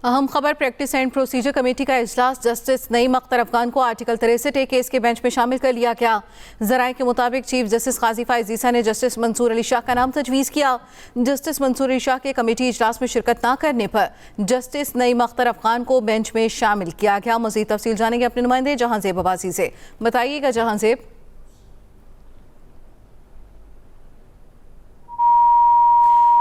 अहम खबर practice and procedure committee का इजलास जस्टिस नईम अख्तर अफगान को आर्टिकल 63 केस के बेंच में शामिल कर लिया गया। जराये के मुताबिक चीफ जस्टिस काजी फायज ईसा ने जस्टिस मंसूर अली शाह का नाम तजवीज़ किया। जस्टिस मंसूर अली शाह के कमेटी इजलास में शिरकत न करने पर जस्टिस नईम अख्तर अफगान को बेंच में शामिल किया गया। मज़ीद तफसील जानेंगे अपने नुमाइंदे जहांजेब अब्बासी से। बताइएगा Jahanzeb.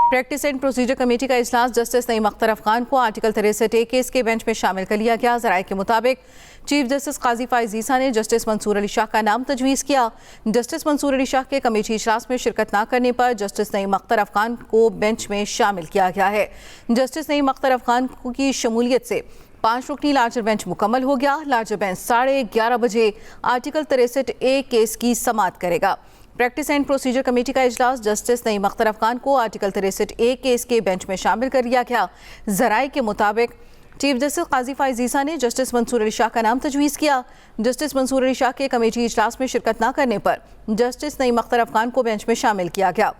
Practice and procedure committee का इजलास जस्टिस नईम अख्तर अफगान को आर्टिकल 63 केस के बेंच में शामिल कर लिया गया। जराये के मुताबिक चीफ जस्टिस काजी फायज ईसा ने जस्टिस मंसूर अली शाह का नाम तजवीज़ किया। जस्टिस मंसूर अली शाह के कमेटी इजलास में शिरकत न करने पर जस्टिस नईम अख्तर अफगान को बेंच में शामिल किया गया है। जस्टिस नईम अख्तर अफगान की शमूलियत से 5 रुकनी लार्जर बेंच मुकम्मल हो गया। लार्जर बेंच 11:30 बजे आर्टिकल 63 केस की समाअत करेगा। प्रैक्टिस एंड प्रोसीजर कमेटी का इजलास जस्टिस नईम अख्तर अफगान को आर्टिकल 63 केस के बेंच में शामिल कर लिया गया। जराये के मुताबिक चीफ जस्टिस काजी फायज ईसा ने जस्टिस मंसूर अली शाह का नाम तजवीज़ किया। जस्टिस मंसूर अली शाह के कमेटी इजलास में शिरकत न करने पर जस्टिस नईम अख्तर अफगान को बेंच में शामिल किया गया।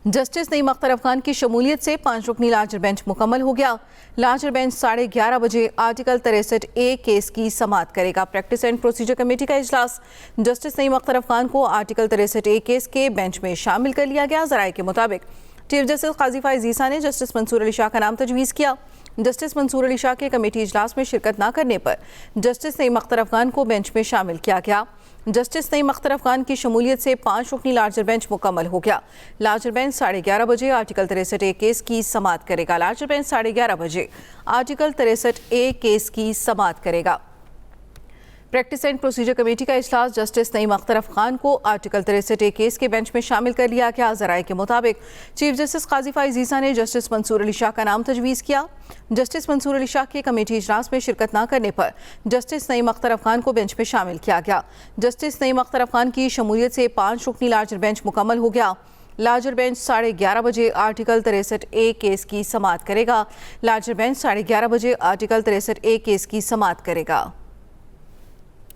जस्टिस नईम अख्तर अफगान की शमूलियत से 5 रुकनी लार्जर बेंच मुकम्मल हो गया। लार्जर बेंच 11:30 बजे आर्टिकल 63 केस की समाअत करेगा। प्रैक्टिस एंड प्रोसीजर कमेटी का इजलास जस्टिस नईम अख्तर अफगान को आर्टिकल 63 केस के बेंच में शामिल कर लिया गया। जराये के मुताबिक चीफ जस्टिस काजी फायज ईसा ने जस्टिस मंसूर अली शाह का नाम तजवीज़ किया। जस्टिस मंसूर अली शाह के कमेटी इजलास में शिरकत न करने पर जस्टिस नईम अख्तर अफगान को बेंच में शामिल किया गया। जस्टिस नईम अख्तर अफगान की शमूलियत से 5 रुकनी लार्जर बेंच मुकम्मल हो गया। लार्जर बेंच 11:30 बजे आर्टिकल 63 केस की समाअत करेगा। लार्जर बेंच 11:30 बजे आर्टिकल 63 केस की समाअत करेगा। प्रैक्टिस एंड प्रोसीजर कमेटी का इजलास जस्टिस नईम अख्तर अफगान को आर्टिकल 63 केस के बेंच में शामिल कर लिया गया। जराये के मुताबिक चीफ जस्टिस काजी फायज ईसा ने जस्टिस मंसूर अली शाह का नाम तजवीज़ किया। जस्टिस मंसूर अली शाह के कमेटी इजलास में शिरकत न करने पर जस्टिस नईम अख्तर अफगान को बेंच में शामिल किया गया। जस्टिस नईम अख्तर अफगान की शमूलियत से 5 रुकनी लार्जर बेंच मुकम्मल हो गया। लार्जर बेंच 11:30 बजे आर्टिकल 63 केस की समाअत करेगा। लार्जर बेंच 11:30 बजे आर्टिकल 63 केस की समाअत करेगा।